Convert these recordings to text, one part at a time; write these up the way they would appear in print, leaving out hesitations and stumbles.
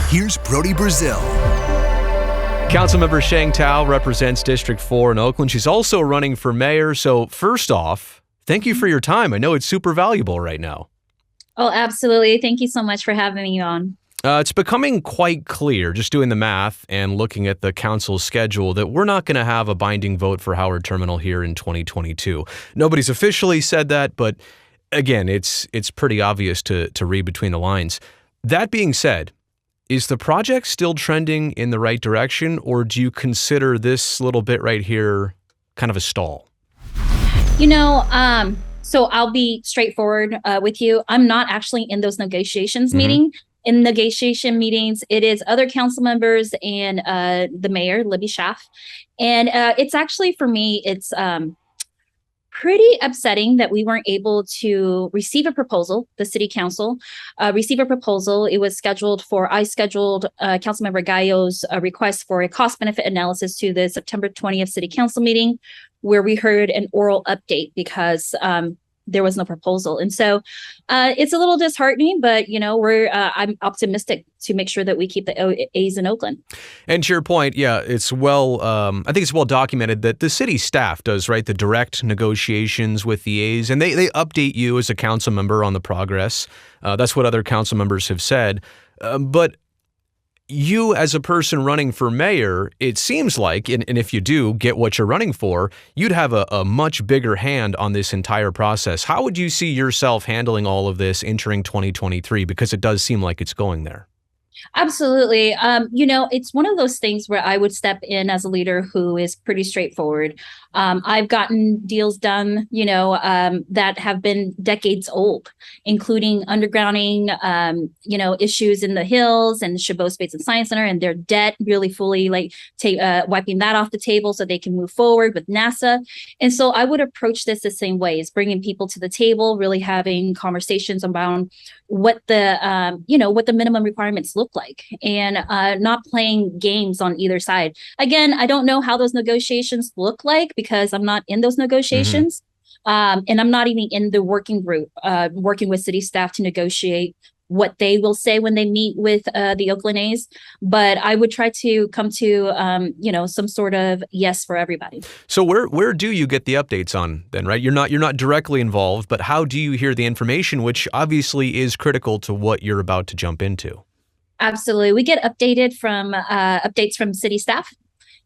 Here's Brody Brazil. Councilmember Sheng Thao represents District 4 in Oakland. She's also running for mayor. So first off, thank you for your time. I know it's super valuable right now. Oh, absolutely. Thank you so much for having me on. It's becoming quite clear, just doing the math and looking at the council's schedule, that we're not going to have a binding vote for Howard Terminal here in 2022. Nobody's officially said that, but again, it's pretty obvious to read between the lines. That being said, is the project still trending in the right direction, or do you consider this little bit right here kind of a stall? So I'll be straightforward with you. I'm not actually in those negotiations meeting. In negotiation meetings, it is other council members and the mayor, Libby Schaff. And it's actually, for me, it's pretty upsetting that we weren't able to receive a proposal, the city council receive a proposal. It was scheduled I scheduled Councilmember Gallo's request for a cost benefit analysis to the September 20th city council meeting, where we heard an oral update because there was no proposal. And so it's a little disheartening, but I'm optimistic to make sure that we keep the A's in Oakland. And to your point, yeah, it's I think it's well documented that the city staff does, right, the direct negotiations with the A's, and they update you as a council member on the progress. That's what other council members have said. But you, as a person running for mayor, it seems like, and if you do get what you're running for, you'd have a much bigger hand on this entire process. How would you see yourself handling all of this entering 2023? Because it does seem like it's going there. Absolutely. It's one of those things where I would step in as a leader who is pretty straightforward. I've gotten deals done, that have been decades old, including undergrounding, issues in the hills and Chabot Space and Science Center and their debt really fully wiping that off the table so they can move forward with NASA. And so I would approach this the same way, is bringing people to the table, really having conversations around what the minimum requirements look like, and not playing games on either side. Again, I don't know how those negotiations look like because I'm not in those negotiations. And I'm not even in the working group, working with city staff to negotiate what they will say when they meet with the Oakland A's. But I would try to come to, some sort of yes for everybody. So where do you get the updates on then, right? You're not directly involved, but how do you hear the information, which obviously is critical to what you're about to jump into? Absolutely. We get updates from city staff.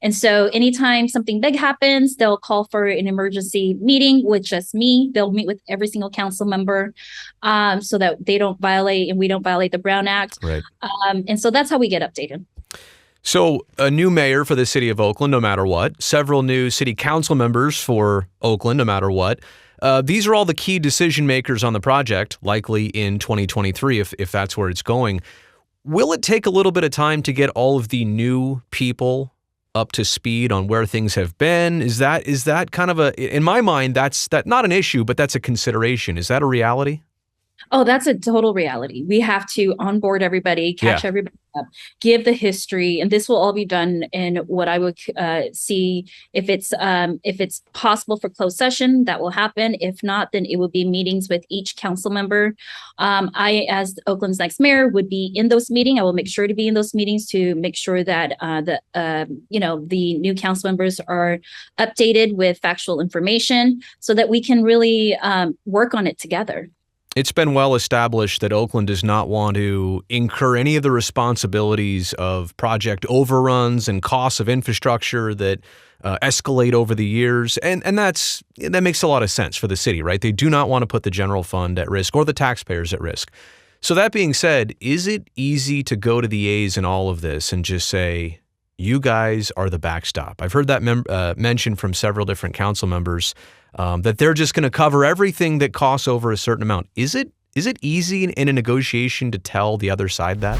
And so anytime something big happens, they'll call for an emergency meeting with just me. They'll meet with every single council member so that they don't violate and we don't violate the Brown Act. Right. And so that's how we get updated. So a new mayor for the city of Oakland, no matter what, several new city council members for Oakland, no matter what. These are all the key decision makers on the project, likely in 2023, if that's where it's going. Will it take a little bit of time to get all of the new people up to speed on where things have been? Is that kind of in my mind, that's not an issue, but that's a consideration. Is that a reality? Oh, that's a total reality. We have to onboard everybody, catch everybody up, give the history, and this will all be done in what I would see if it's possible for closed session, that will happen. If not, then it will be meetings with each council member. I, as Oakland's next mayor, would be in those meetings. I will make sure to be in those meetings to make sure that the new council members are updated with factual information so that we can really work on it together. It's been well established that Oakland does not want to incur any of the responsibilities of project overruns and costs of infrastructure that escalate over the years. And that makes a lot of sense for the city, right? They do not want to put the general fund at risk or the taxpayers at risk. So that being said, is it easy to go to the A's in all of this and just say, you guys are the backstop? I've heard that mentioned from several different council members, that they're just going to cover everything that costs over a certain amount. Is it easy in a negotiation to tell the other side that?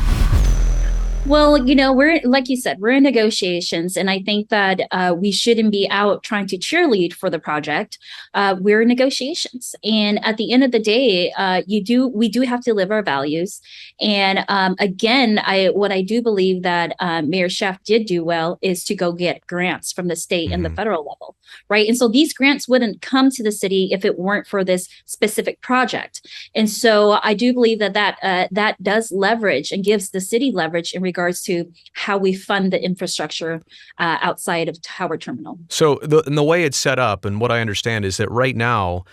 Well, we're, like you said, we're in negotiations, and I think that we shouldn't be out trying to cheerlead for the project. We're in negotiations, and at the end of the day, we do have to live our values. And again, what I do believe that Mayor Schaff did do well is to go get grants from the state and the federal level, right? And so these grants wouldn't come to the city if it weren't for this specific project. And so I do believe that does leverage and gives the city leverage in regards to how we fund the infrastructure outside of Howard Terminal. So the way it's set up, and what I understand is that right now,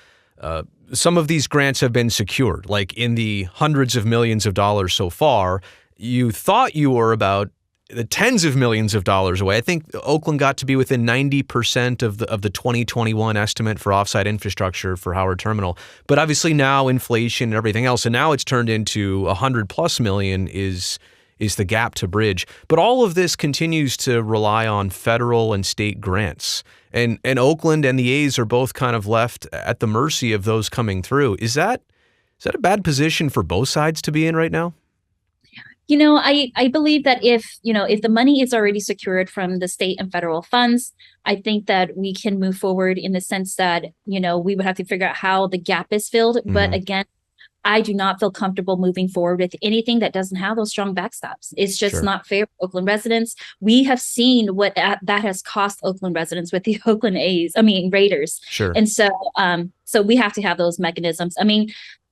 some of these grants have been secured, like in the hundreds of millions of dollars so far. You thought you were about the tens of millions of dollars away. I think Oakland got to be within 90% of the 2021 estimate for offsite infrastructure for Howard Terminal. But obviously now inflation and everything else, and now it's turned into 100+ million is the gap to bridge. But all of this continues to rely on federal and state grants. And Oakland and the A's are both kind of left at the mercy of those coming through. Is that a bad position for both sides to be in right now? I believe that if the money is already secured from the state and federal funds, I think that we can move forward in the sense that, we would have to figure out how the gap is filled. Mm-hmm. But again, I do not feel comfortable moving forward with anything that doesn't have those strong backstops. It's just not fair for Oakland residents. We have seen what that has cost Oakland residents with the Oakland Raiders. Sure. And so we have to have those mechanisms.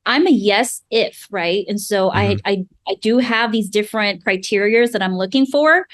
I'm a yes if, right? And so I do have these different criterias that I'm looking for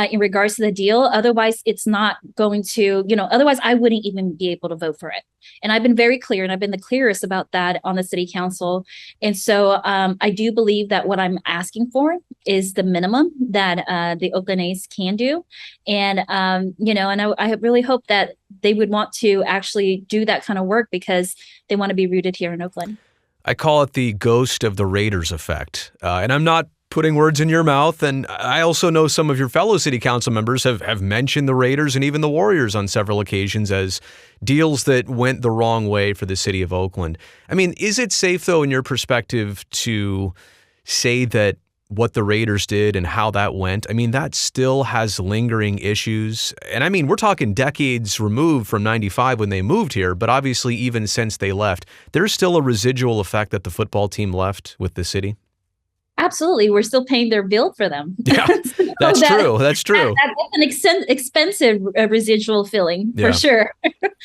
in regards to the deal. Otherwise, it's not going to, otherwise I wouldn't even be able to vote for it. And I've been very clear, and I've been the clearest about that on the city council. And so I do believe that what I'm asking for is the minimum that the Oakland A's can do. And, and I really hope that they would want to actually do that kind of work because they want to be rooted here in Oakland. I call it the ghost of the Raiders effect. And I'm not putting words in your mouth. And I also know some of your fellow city council members have mentioned the Raiders and even the Warriors on several occasions as deals that went the wrong way for the city of Oakland. Is it safe, though, in your perspective, to say that what the Raiders did and how that went, that still has lingering issues? And we're talking decades removed from 95 when they moved here, but obviously even since they left, there's still a residual effect that the football team left with the city. Absolutely. We're still paying their bill for them. Yeah, that's true. That's true. That's an expensive residual feeling for sure.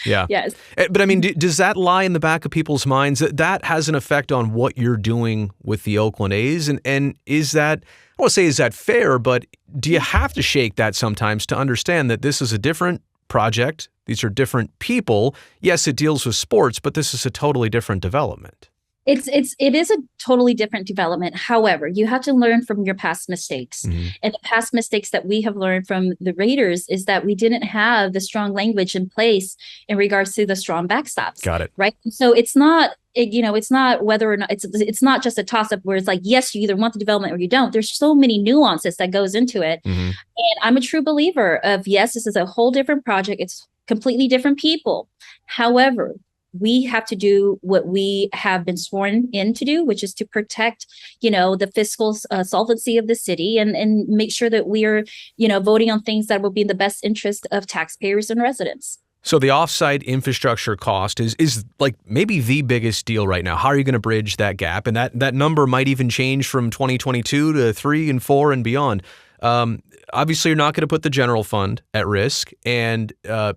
Yeah. Yes. But does that lie in the back of people's minds that has an effect on what you're doing with the Oakland A's? And is that, I won't say is that fair, but do you have to shake that sometimes to understand that this is a different project? These are different people. Yes, it deals with sports, but this is a totally different development. It is a totally different development. However, you have to learn from your past mistakes. Mm-hmm. And the past mistakes that we have learned from the Raiders is that we didn't have the strong language in place in regards to the strong backstops. Got it. Right. So it's not, it's not whether or not it's not just a toss up where it's like, yes, you either want the development or you don't. There's so many nuances that goes into it. Mm-hmm. And I'm a true believer of, yes, this is a whole different project. It's completely different people. However, we have to do what we have been sworn in to do, which is to protect, the fiscal solvency of the city and make sure that we are, voting on things that will be in the best interest of taxpayers and residents. So the offsite infrastructure cost is like maybe the biggest deal right now. How are you going to bridge that gap? And that number might even change from 2022 to 3 and 4 and beyond. Obviously, you're not going to put the general fund at risk, and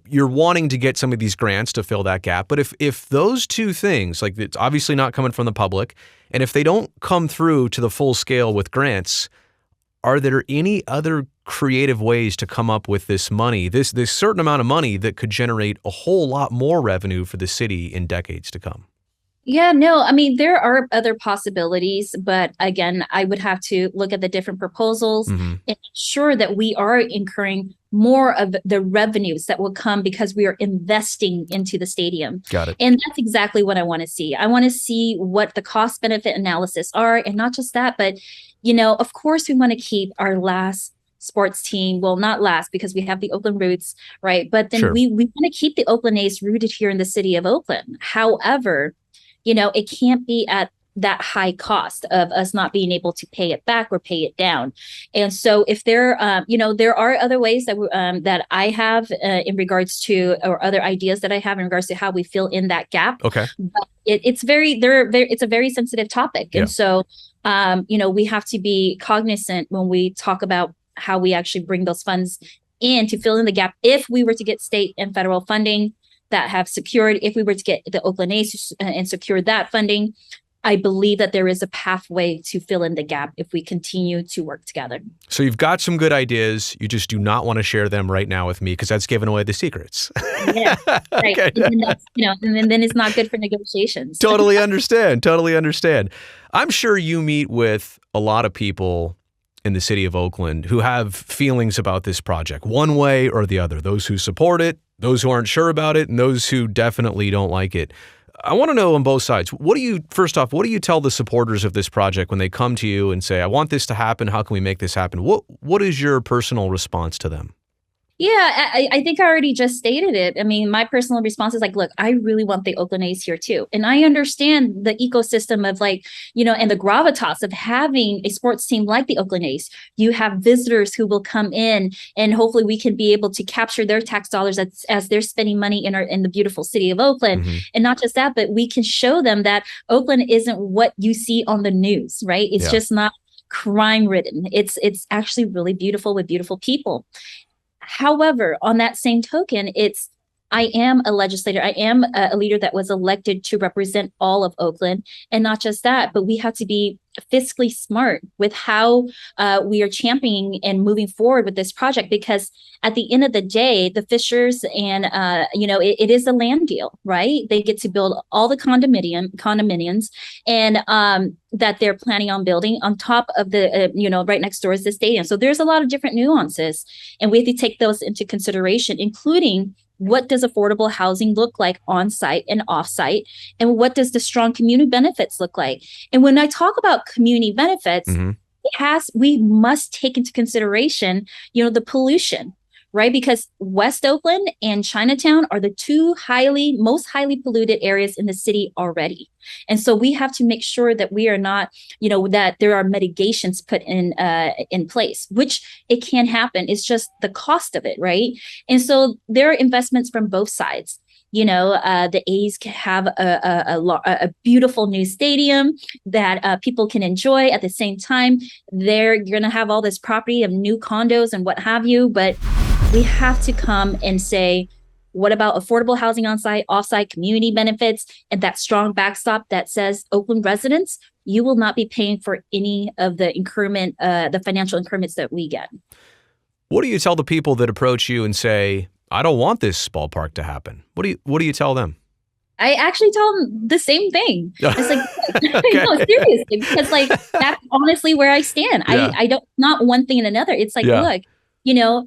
you're wanting to get some of these grants to fill that gap. But if those two things, like it's obviously not coming from the public, and if they don't come through to the full scale with grants, are there any other creative ways to come up with this money, this certain amount of money that could generate a whole lot more revenue for the city in decades to come? Yeah, no, there are other possibilities, but again, I would have to look at the different proposals and ensure that we are incurring more of the revenues that will come because we are investing into the stadium. Got it. And that's exactly what I want to see. I want to see what the cost benefit analysis are. And not just that, but, of course, we want to keep our last sports team. Well, not last because we have the Oakland roots, right? But then we want to keep the Oakland A's rooted here in the city of Oakland. However, it can't be at that high cost of us not being able to pay it back or pay it down. And so if there are other ways that I have in regards to, or other ideas that I have in regards to how we fill in that gap. Okay. But it's a very sensitive topic. And so, we have to be cognizant when we talk about how we actually bring those funds in to fill in the gap. If we were to get state and federal funding, that have secured, if we were to get the Oakland A's and secure that funding, then we would be able to fill in that gap. And so if there are other ways that I have in regards to, or other ideas that I have in regards to how we fill in that gap. Okay. Yeah. And so, we have to be cognizant when we talk about how we actually bring those funds in to fill in the gap. If we were to get the Oakland A's and secure that funding, I believe that there is a pathway to fill in the gap if we continue to work together. So you've got some good ideas. You just do not want to share them right now with me because that's giving away the secrets. Yeah, right. Okay. And then that's, and then it's not good for negotiations. Totally understand. Totally understand. I'm sure you meet with a lot of people in the city of Oakland who have feelings about this project one way or the other. Those who support it, those who aren't sure about it, and those who definitely don't like it. I want to know on both sides. First off, what do you tell the supporters of this project when they come to you and say, I want this to happen. How can we make this happen? What is your personal response to them? Yeah, I think I already just stated it. I mean, my personal response is like, look, I really want the Oakland A's here too. And I understand the ecosystem of and the gravitas of having a sports team like the Oakland A's. You have visitors who will come in and hopefully we can be able to capture their tax dollars as they're spending money in the beautiful city of Oakland. Mm-hmm. And not just that, but we can show them that Oakland isn't what you see on the news, right? It's just not crime ridden. It's actually really beautiful with beautiful people. However, on that same token, I am a legislator. I am a leader that was elected to represent all of Oakland. And not just that, but we have to be fiscally smart with how we are championing and moving forward with this project, because at the end of the day, the Fishers and, it is a land deal, right? They get to build all the condominiums and that they're planning on building on top of the, right next door is the stadium. So there's a lot of different nuances, and we have to take those into consideration, including what does affordable housing look like on site and off site? And what does the strong community benefits look like? And when I talk about community benefits, we must take into consideration, the pollution, right? Because West Oakland and Chinatown are the two most highly polluted areas in the city already. And so we have to make sure that we are not, that there are mitigations put in place, which it can happen. It's just the cost of it, right? And so there are investments from both sides. The A's can have a beautiful new stadium that people can enjoy. At the same time, you're going to have all this property of new condos and what have you. But we have to come and say, what about affordable housing on site, off site, community benefits, and that strong backstop that says Oakland residents, you will not be paying for any of the the financial increments that we get. What do you tell the people that approach you and say, I don't want this ballpark to happen? What do you tell them? I actually tell them the same thing. It's like, Okay. no, seriously, because that's honestly where I stand. Yeah. I don't, not one thing and another. It's like, Yeah. look,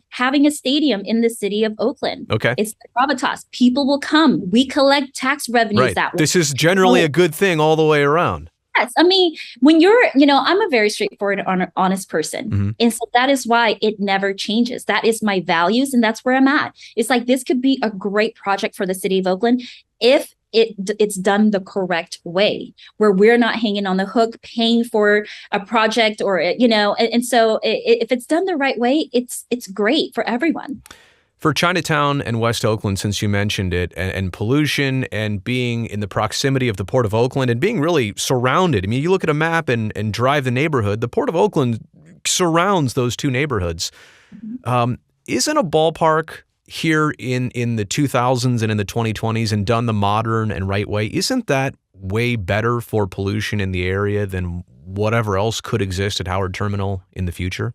having a stadium in the city of Oakland. Okay. It's gravitas. People will come. We collect tax revenues that way. This is generally a good thing all the way around. Yes. I mean, when I'm a very straightforward, honest person. Mm-hmm. And so that is why it never changes. That is my values. And that's where I'm at. It's like, this could be a great project for the city of Oakland if it's done the correct way, where we're not hanging on the hook, paying for a project or, and so if it's done the right way, it's great for everyone. For Chinatown and West Oakland, since you mentioned it, and pollution and being in the proximity of the Port of Oakland and being really surrounded. I mean, you look at a map and drive the neighborhood, the Port of Oakland surrounds those two neighborhoods. Isn't a ballpark here in the 2000s and in the 2020s and done the modern and right way, isn't that way better for pollution in the area than whatever else could exist at Howard Terminal in the future?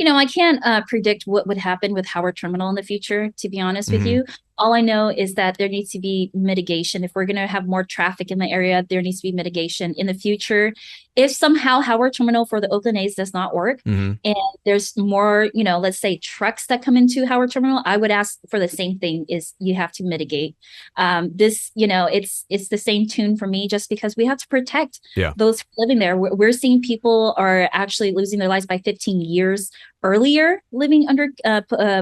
I can't predict what would happen with Howard Terminal in the future, to be honest with you. All I know is that there needs to be mitigation. If we're going to have more traffic in the area, there needs to be mitigation in the future. If somehow Howard Terminal for the Oakland A's does not work and there's more, let's say trucks that come into Howard Terminal, I would ask for the same thing, is you have to mitigate. It's the same tune for me, just because we have to protect those living there. We're seeing people are actually losing their lives by 15 years earlier living under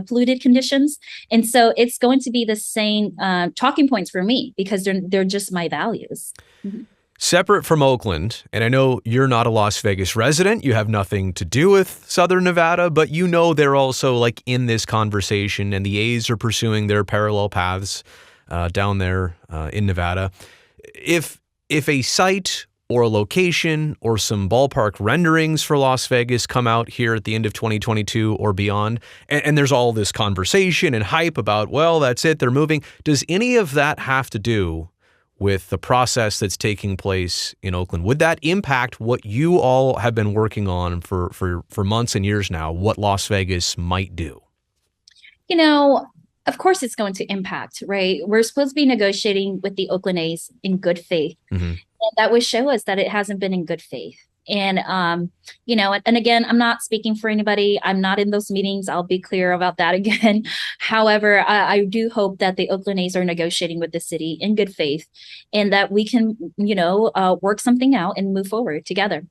polluted conditions. And so it's going to be the same talking points for me, because they're just my values. Mm-hmm. Separate from Oakland, and I know you're not a Las Vegas resident, you have nothing to do with Southern Nevada, but they're also in this conversation, and the A's are pursuing their parallel paths down there in Nevada. If a site or a location or some ballpark renderings for Las Vegas come out here at the end of 2022 or beyond, and there's all this conversation and hype about, well, that's it, they're moving, does any of that have to do with the process that's taking place in Oakland? Would that impact what you all have been working on for months and years now, what Las Vegas might do? Of course it's going to impact, right? We're supposed to be negotiating with the Oakland A's in good faith. Mm-hmm. And that would show us that it hasn't been in good faith. And, and again, I'm not speaking for anybody. I'm not in those meetings. I'll be clear about that again. However, I do hope that the Oakland A's are negotiating with the city in good faith and that we can, work something out and move forward together.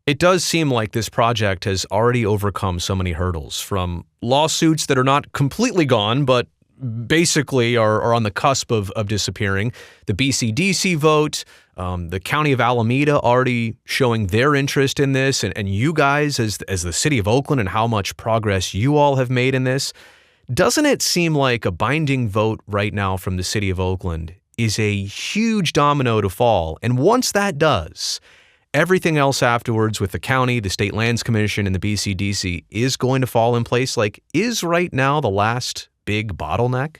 It does seem like this project has already overcome so many hurdles, from lawsuits that are not completely gone, but basically are on the cusp of disappearing. The BCDC vote, the County of Alameda already showing their interest in this, and you guys as the city of Oakland and how much progress you all have made in this. Doesn't it seem like a binding vote right now from the city of Oakland is a huge domino to fall? And once that does, everything else afterwards with the county, the State Lands Commission, and the BCDC is going to fall in place. Like, is right now the last big bottleneck?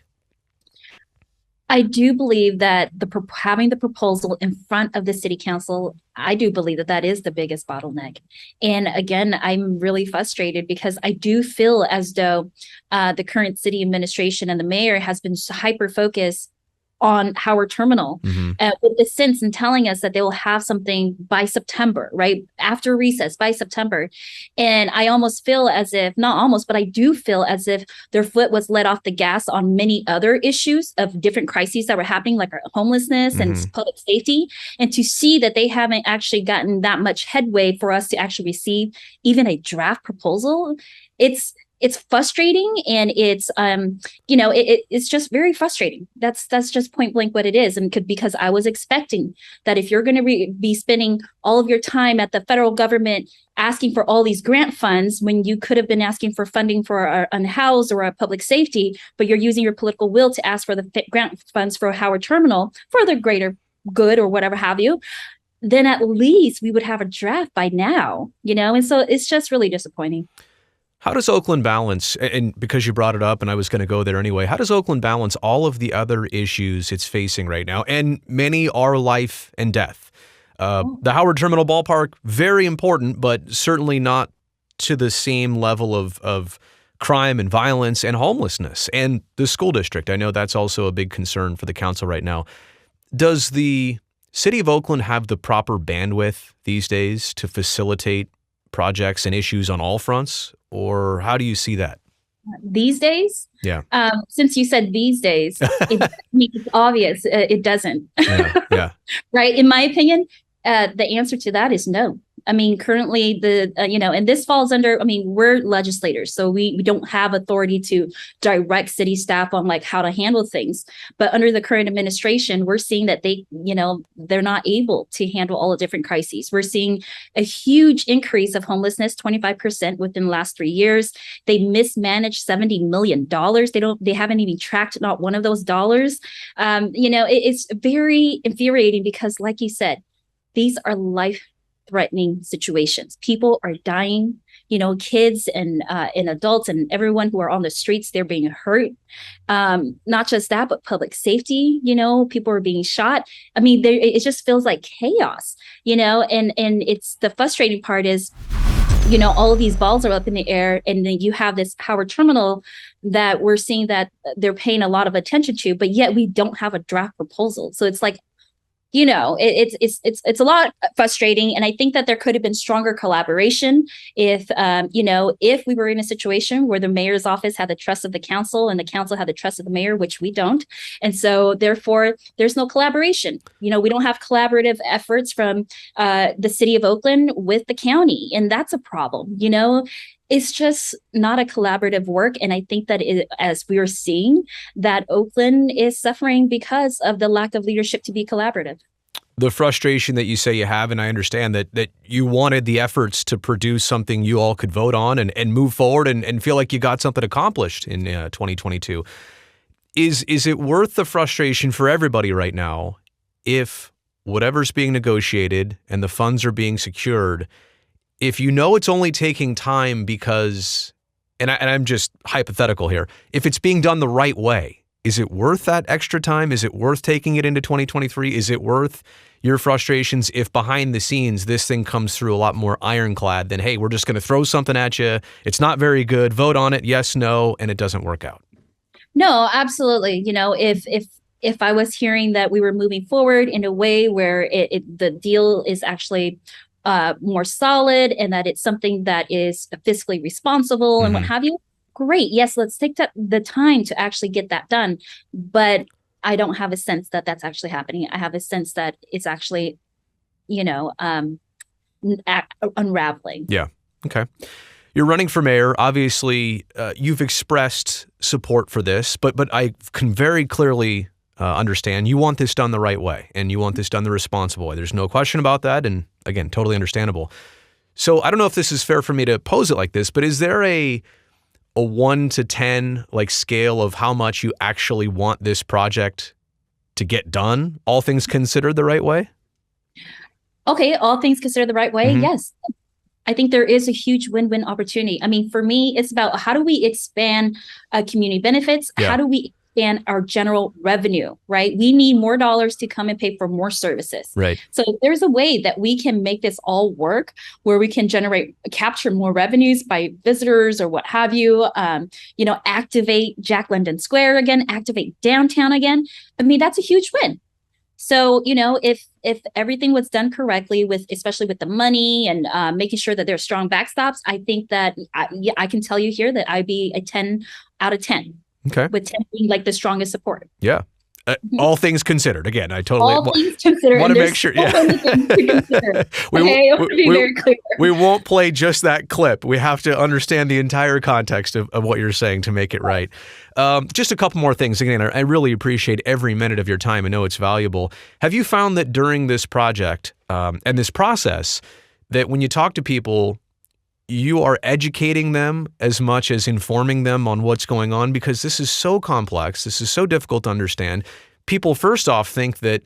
I do believe that having the proposal in front of the city council, I do believe that is the biggest bottleneck. And again, I'm really frustrated because I do feel as though the current city administration and the mayor has been hyper focused on Howard Terminal with the sense in telling us that they will have something by September, right? After recess by September. And I almost feel as if, not almost, but I do feel as if their foot was let off the gas on many other issues of different crises that were happening, like homelessness and public safety. And to see that they haven't actually gotten that much headway for us to actually receive even a draft proposal, it's frustrating, and it's just very frustrating. That's just point blank what it is. And because I was expecting that if you're going to be spending all of your time at the federal government asking for all these grant funds when you could have been asking for funding for our unhoused or our public safety, but you're using your political will to ask for the grant funds for Howard Terminal for the greater good or whatever have you, then at least we would have a draft by now, and so it's just really disappointing. How does Oakland balance, and because you brought it up and I was going to go there anyway, how does Oakland balance all of the other issues it's facing right now? And many are life and death. The Howard Terminal Ballpark, very important, but certainly not to the same level of crime and violence and homelessness. And the school district, I know that's also a big concern for the council right now. Does the city of Oakland have the proper bandwidth these days to facilitate projects and issues on all fronts? Or how do you see that? These days? Yeah. Since you said these days, it's obvious it doesn't. Yeah. Right? In my opinion, the answer to that is no. I mean, currently and this falls under, we're legislators, so we don't have authority to direct city staff on like how to handle things. But under the current administration, we're seeing that they're not able to handle all the different crises. We're seeing a huge increase of homelessness, 25% within the last 3 years. They mismanaged $70 million. They haven't even tracked not one of those dollars. It's very infuriating because, like you said, these are life-threatening situations. People are dying, kids and adults and everyone who are on the streets, they're being hurt. Not just that, but public safety, people are being shot. It just feels like chaos, and it's the frustrating part is, all of these balls are up in the air, and then you have this Howard Terminal that we're seeing that they're paying a lot of attention to, but yet we don't have a draft proposal. So it's like, it's a lot frustrating. And I think that there could have been stronger collaboration if we were in a situation where the mayor's office had the trust of the council and the council had the trust of the mayor, which we don't. And so therefore, there's no collaboration. We don't have collaborative efforts from the city of Oakland with the county. And that's a problem. It's just not a collaborative work. And I think that as we are seeing, that Oakland is suffering because of the lack of leadership to be collaborative. The frustration that you say you have, and I understand that you wanted the efforts to produce something you all could vote on and move forward and feel like you got something accomplished in 2022. Is it worth the frustration for everybody right now if whatever's being negotiated and the funds are being secured, if it's only taking time because, and I'm just hypothetical here, if it's being done the right way, Is it worth that extra time? Is it worth taking it into 2023? Is it worth your frustrations if behind the scenes this thing comes through a lot more ironclad than, hey, we're just going to throw something at you. It's not very good. Vote on it. Yes, no, and it doesn't work out. No, absolutely. If I was hearing that we were moving forward in a way where the deal is actually more solid and that it's something that is fiscally responsible and what have you, great. Yes, let's take the time to actually get that done. But I don't have a sense that that's actually happening. I have a sense that it's actually, unraveling. Yeah. Okay. You're running for mayor. Obviously, you've expressed support for this, but I can very clearly understand you want this done the right way and you want this done the responsible way. There's no question about that. And again, totally understandable. So I don't know if this is fair for me to pose it like this, but is there a 1 to 10 like scale of how much you actually want this project to get done, all things considered, the right way? Okay, all things considered the right way, yes. I think there is a huge win-win opportunity. I mean, for me, it's about how do we expand community benefits? Yeah. How do we expand our general revenue, right? We need more dollars to come and pay for more services. Right. So there's a way that we can make this all work where we can capture more revenues by visitors or what have you, activate Jack London Square again, activate downtown again. I mean, that's a huge win. So, if everything was done correctly especially with the money and making sure that there are strong backstops, I think that I can tell you here that I'd be a 10 out of 10. Okay. With 10 being like the strongest support. Yeah. All things considered. Again, I totally want to make sure. Yeah. We won't play just that clip. We have to understand the entire context of what you're saying to make it right. Just a couple more things. Again, I really appreciate every minute of your time. I know it's valuable. Have you found that during this project and this process that when you talk to people, you are educating them as much as informing them on what's going on? Because this is so complex. This is so difficult to understand. People first off think that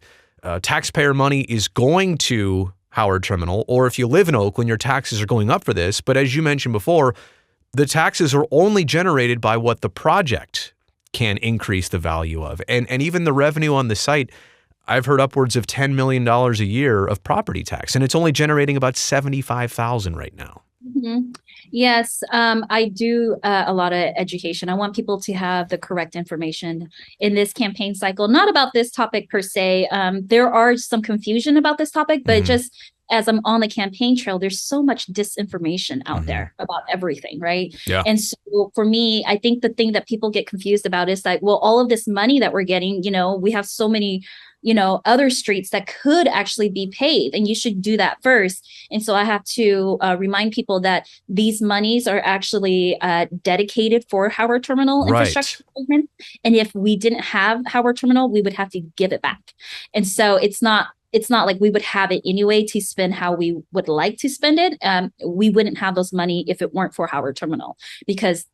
taxpayer money is going to Howard Terminal, or if you live in Oakland, your taxes are going up for this. But as you mentioned before, the taxes are only generated by what the project can increase the value of. And even the revenue on the site, I've heard upwards of $10 million a year of property tax, and it's only generating about $75,000 right now. Mm-hmm. Yes, I do a lot of education. I want people to have the correct information in this campaign cycle, not about this topic per se. There are some confusion about this topic, but just as I'm on the campaign trail, there's so much disinformation out there about everything, right? Yeah. And so for me, I think the thing that people get confused about is like, well, all of this money that we're getting, we have so many other streets that could actually be paved, and you should do that first. And so I have to remind people that these monies are actually dedicated for Howard Terminal infrastructure improvement. And if we didn't have Howard Terminal, we would have to give it back. And so it's not like we would have it anyway to spend how we would like to spend it. We wouldn't have those money if it weren't for Howard Terminal, because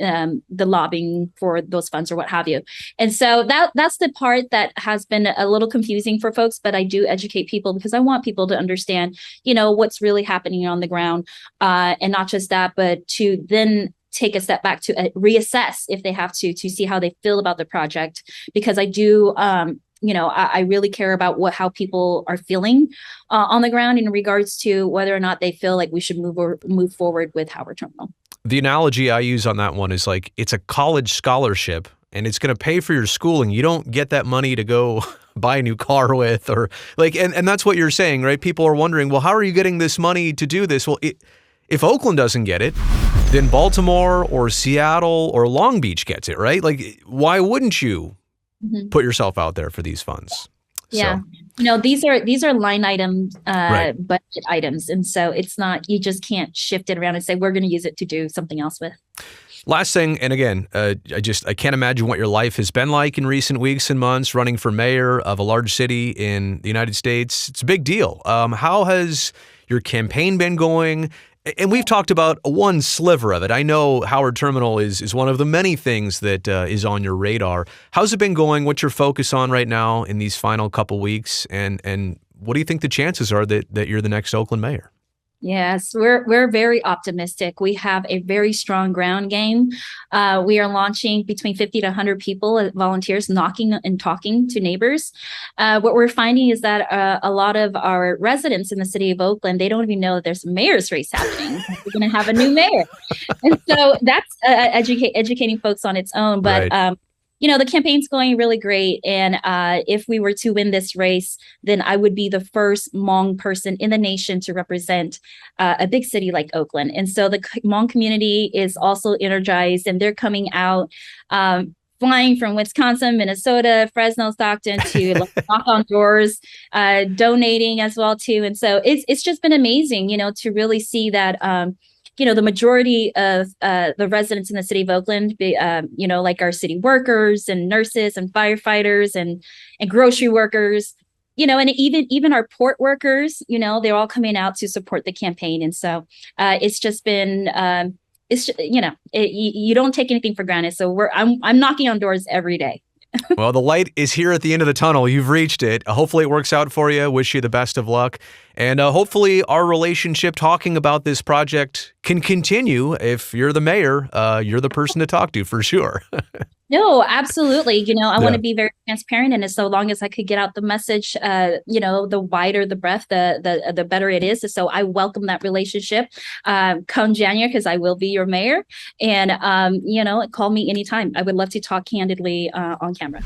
the lobbying for those funds or what have you. And so that's the part that has been a little confusing for folks, but I do educate people because I want people to understand, what's really happening on the ground. And not just that, but to then take a step back to reassess if they have to see how they feel about the project. Because I do, I really care about how people are feeling on the ground in regards to whether or not they feel like we should move forward with Howard Terminal. The analogy I use on that one is like, it's a college scholarship and it's going to pay for your schooling. You don't get that money to go buy a new car with, or like, and that's what you're saying, right? People are wondering, well, how are you getting this money to do this? Well, if Oakland doesn't get it, then Baltimore or Seattle or Long Beach gets it, right? Like, why wouldn't you put yourself out there for these funds? Yeah. So. These are line items, budget items. And so it's not, you just can't shift it around and say, we're going to use it to do something else with. Last thing, and again, I can't imagine what your life has been like in recent weeks and months running for mayor of a large city in the United States. It's a big deal. How has your campaign been going? And we've talked about one sliver of it. I know Howard Terminal is one of the many things that is on your radar. How's it been going? What's your focus on right now in these final couple weeks? And what do you think the chances are that you're the next Oakland mayor? Yes, we're very optimistic. We have a very strong ground game. We are launching between 50 to 100 people, volunteers, knocking and talking to neighbors. What we're finding is that a lot of our residents in the city of Oakland, they don't even know that there's a mayor's race happening. We're going to have a new mayor, and so that's educating folks on its own. But Right. the campaign's going really great. And if we were to win this race, then I would be the first Hmong person in the nation to represent a big city like Oakland. And so the Hmong community is also energized, and they're coming out. Flying from Wisconsin, Minnesota, Fresno, Stockton to knock on doors, donating as well too. And so it's just been amazing, to really see that the majority of the residents in the city of Oakland, like our city workers and nurses and firefighters and grocery workers, and even our port workers, they're all coming out to support the campaign. And so it's just been you don't take anything for granted. So I'm knocking on doors every day. Well, the light is here at the end of the tunnel. You've reached it. Hopefully it works out for you. Wish you the best of luck. And hopefully our relationship talking about this project can continue. If you're the mayor, you're the person to talk to for sure. No, absolutely. I want Yeah. to be very transparent, and so long as I could get out the message, the wider the breadth, the better it is. So I welcome that relationship. Come January, because I will be your mayor, and call me anytime. I would love to talk candidly on camera.